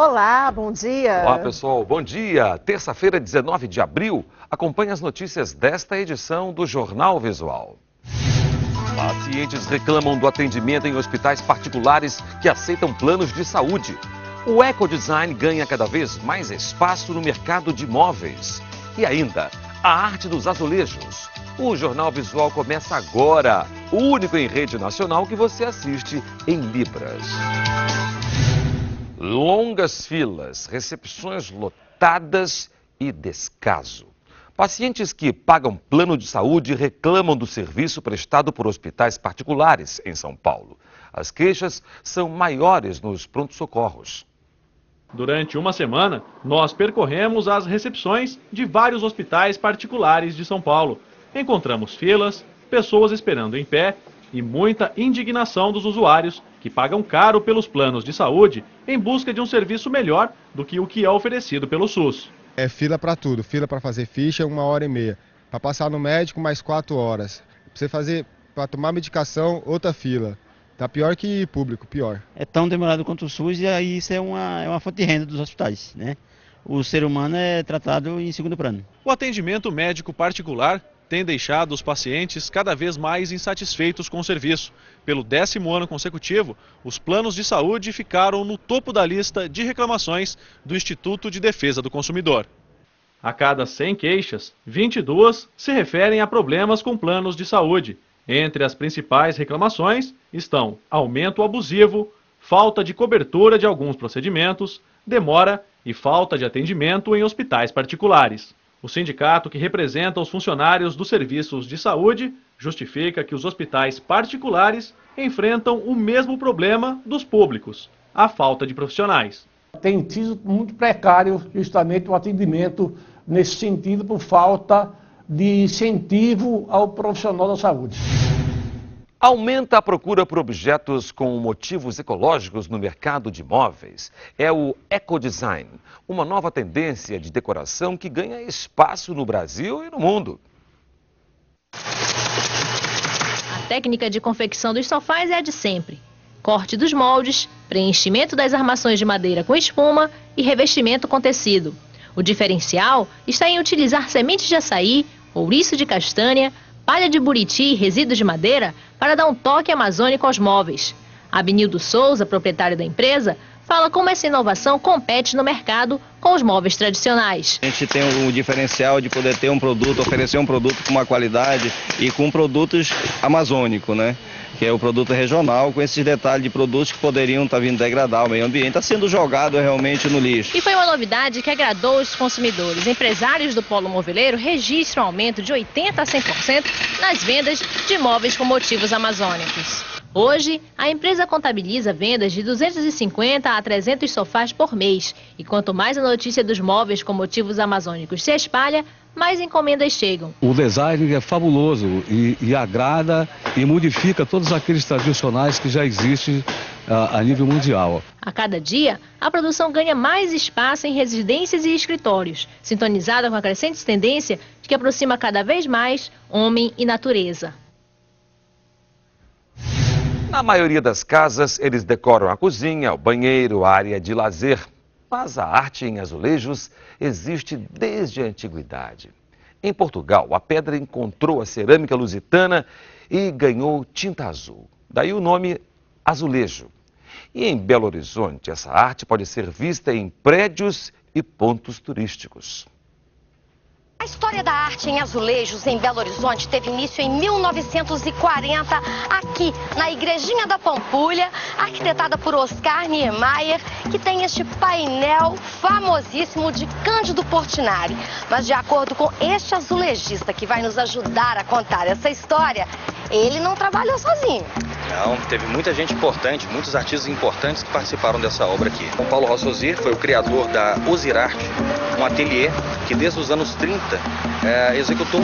Olá, bom dia. Olá, pessoal, bom dia. Terça-feira, 19 de abril, acompanhe as notícias desta edição do Jornal Visual. Pacientes reclamam do atendimento em hospitais particulares que aceitam planos de saúde. O ecodesign ganha cada vez mais espaço no mercado de imóveis. E ainda, a arte dos azulejos. O Jornal Visual começa agora, o único em rede nacional que você assiste em Libras. Longas filas, recepções lotadas e descaso. Pacientes que pagam plano de saúde reclamam do serviço prestado por hospitais particulares em São Paulo. As queixas são maiores nos pronto-socorros. Durante uma semana, nós percorremos as recepções de vários hospitais particulares de São Paulo. Encontramos filas, pessoas esperando em pé e muita indignação dos usuários que pagam caro pelos planos de saúde em busca de um serviço melhor do que o que é oferecido pelo SUS. É fila para tudo, fila para fazer ficha 1h30, para passar no médico mais 4 horas, para tomar medicação outra fila. Tá pior que público, pior. É tão demorado quanto o SUS e aí isso é uma fonte de renda dos hospitais, né? O ser humano é tratado em segundo plano. O atendimento médico particular tem deixado os pacientes cada vez mais insatisfeitos com o serviço. Pelo 10º ano consecutivo, os planos de saúde ficaram no topo da lista de reclamações do Instituto de Defesa do Consumidor. A cada 100 queixas, 22 se referem a problemas com planos de saúde. Entre as principais reclamações estão aumento abusivo, falta de cobertura de alguns procedimentos, demora e falta de atendimento em hospitais particulares. O sindicato que representa os funcionários dos serviços de saúde justifica que os hospitais particulares enfrentam o mesmo problema dos públicos, a falta de profissionais. Tem sido muito precário justamente o atendimento nesse sentido por falta de incentivo ao profissional da saúde. Aumenta a procura por objetos com motivos ecológicos no mercado de imóveis. É o ecodesign, uma nova tendência de decoração que ganha espaço no Brasil e no mundo. A técnica de confecção dos sofás é a de sempre. Corte dos moldes, preenchimento das armações de madeira com espuma e revestimento com tecido. O diferencial está em utilizar sementes de açaí, ouriço de castanha, palha de buriti e resíduos de madeira para dar um toque amazônico aos móveis. Abinildo Souza, proprietário da empresa, fala como essa inovação compete no mercado com os móveis tradicionais. A gente tem o diferencial de poder ter um produto, oferecer um produto com uma qualidade e com produtos amazônicos, né? Que é o produto regional, com esses detalhes de produtos que poderiam estar vindo degradar o meio ambiente, está sendo jogado realmente no lixo. E foi uma novidade que agradou os consumidores. Empresários do polo moveleiro registram aumento de 80% a 100% nas vendas de móveis com motivos amazônicos. Hoje, a empresa contabiliza vendas de 250 a 300 sofás por mês. E quanto mais a notícia dos móveis com motivos amazônicos se espalha, mais encomendas chegam. O design é fabuloso e agrada e modifica todos aqueles tradicionais que já existem a nível mundial. A cada dia, a produção ganha mais espaço em residências e escritórios, sintonizada com a crescente tendência de que aproxima cada vez mais homem e natureza. Na maioria das casas, eles decoram a cozinha, o banheiro, a área de lazer. Mas a arte em azulejos existe desde a antiguidade. Em Portugal, a pedra encontrou a cerâmica lusitana e ganhou tinta azul. Daí o nome azulejo. E em Belo Horizonte, essa arte pode ser vista em prédios e pontos turísticos. A história da arte em azulejos em Belo Horizonte teve início em 1940, aqui na Igrejinha da Pampulha, arquitetada por Oscar Niemeyer, que tem este painel famosíssimo de Cândido Portinari. Mas de acordo com este azulejista que vai nos ajudar a contar essa história, ele não trabalhou sozinho. Não, teve muita gente importante, muitos artistas importantes que participaram dessa obra aqui. O Paulo Rossosier foi o criador da Ozirarte, um ateliê que desde os anos 30 executou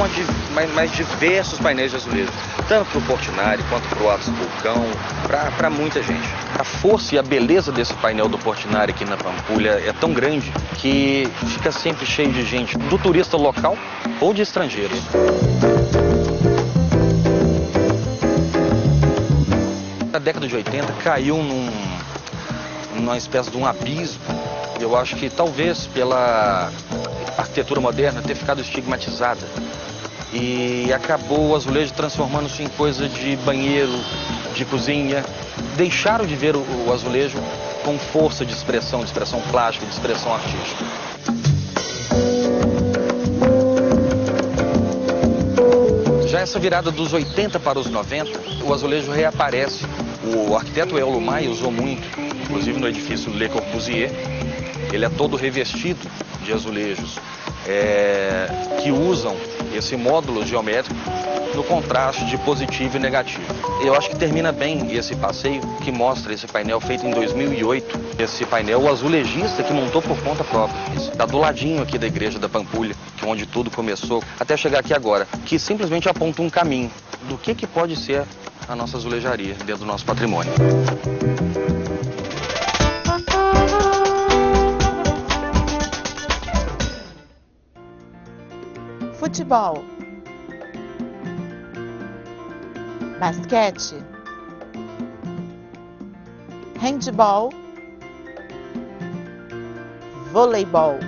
mais diversos painéis de azulejo, tanto para o Portinari quanto para o Atos Vulcão, para muita gente. A força e a beleza desse painel do Portinari aqui na Pampulha é tão grande que fica sempre cheio de gente, do turista local ou de estrangeiros. Na década de 80 caiu numa espécie de um abismo Eu acho que talvez pela arquitetura moderna ter ficado estigmatizada. E acabou o azulejo transformando-se em coisa de banheiro, de cozinha. Deixaram de ver o azulejo com força de expressão plástica, de expressão artística. Já essa virada dos 80 para os 90, o azulejo reaparece. O arquiteto Eulo Maia usou muito, inclusive no edifício Le Corbusier. Ele é todo revestido de azulejos que usam esse módulo geométrico no contraste de positivo e negativo. Eu acho que termina bem esse passeio que mostra esse painel feito em 2008. Esse painel, o azulejista que montou por conta própria. Está do ladinho aqui da igreja da Pampulha, que é onde tudo começou, até chegar aqui agora, que simplesmente aponta um caminho do que pode ser a nossa azulejaria dentro do nosso patrimônio. Futebol, basquete, handebol, voleibol.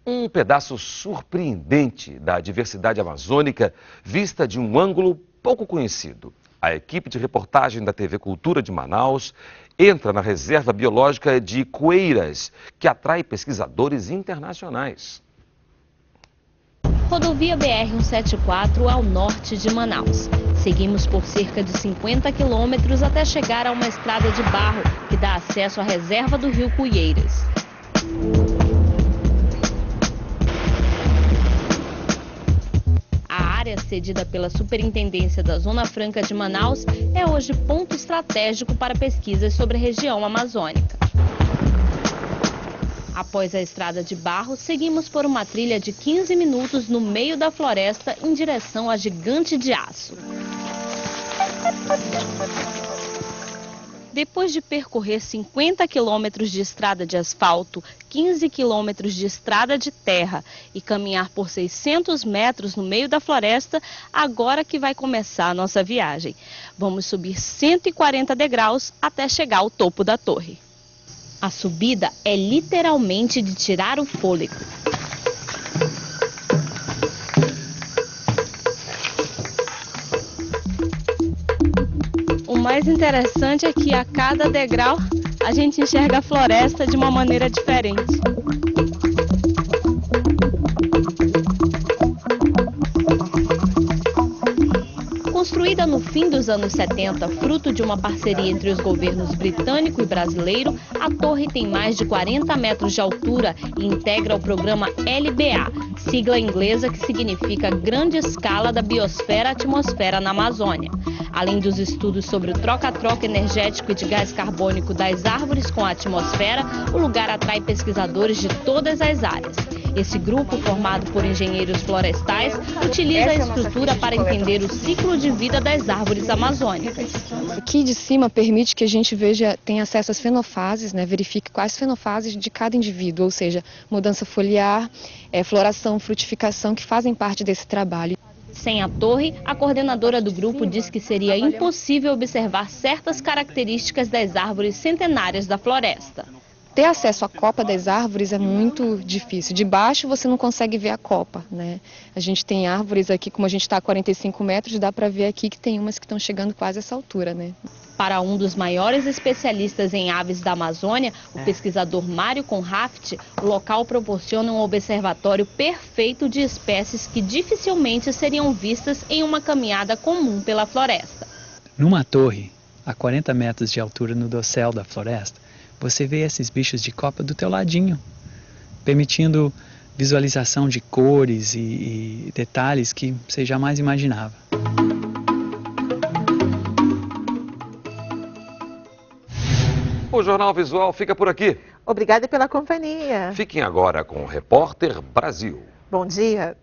Um pedaço surpreendente da diversidade amazônica vista de um ângulo pouco conhecido. A equipe de reportagem da TV Cultura de Manaus entra na reserva biológica de Coeiras, que atrai pesquisadores internacionais. Rodovia BR-174 ao norte de Manaus. Seguimos por cerca de 50 quilômetros até chegar a uma estrada de barro que dá acesso à reserva do rio Coeiras. A área cedida pela Superintendência da Zona Franca de Manaus é hoje ponto estratégico para pesquisas sobre a região amazônica. Após a estrada de barro, seguimos por uma trilha de 15 minutos no meio da floresta em direção à Gigante de Aço. Depois de percorrer 50 quilômetros de estrada de asfalto, 15 quilômetros de estrada de terra e caminhar por 600 metros no meio da floresta, agora que vai começar a nossa viagem. Vamos subir 140 degraus até chegar ao topo da torre. A subida é literalmente de tirar o fôlego. O mais interessante é que a cada degrau a gente enxerga a floresta de uma maneira diferente. Construída no fim dos anos 70, fruto de uma parceria entre os governos britânico e brasileiro, a torre tem mais de 40 metros de altura e integra o programa LBA, sigla inglesa que significa Grande Escala da Biosfera-Atmosfera na Amazônia. Além dos estudos sobre o troca-troca energético e de gás carbônico das árvores com a atmosfera, o lugar atrai pesquisadores de todas as áreas. Esse grupo, formado por engenheiros florestais, utiliza a estrutura para entender o ciclo de vida das árvores amazônicas. Aqui de cima permite que a gente tenha acesso às fenofases, verifique quais fenofases de cada indivíduo, ou seja, mudança foliar, floração, frutificação, que fazem parte desse trabalho. Sem a torre, a coordenadora do grupo diz que seria impossível observar certas características das árvores centenárias da floresta. Ter acesso à copa das árvores é muito difícil. De baixo você não consegue ver a copa, A gente tem árvores aqui, como a gente está a 45 metros, dá para ver aqui que tem umas que estão chegando quase a essa altura, Para um dos maiores especialistas em aves da Amazônia, o pesquisador Mário Conraft, o local proporciona um observatório perfeito de espécies que dificilmente seriam vistas em uma caminhada comum pela floresta. Numa torre, a 40 metros de altura no dossel da floresta, você vê esses bichos de copa do teu ladinho, permitindo visualização de cores e detalhes que você jamais imaginava. O Jornal Visual fica por aqui. Obrigada pela companhia. Fiquem agora com o Repórter Brasil. Bom dia.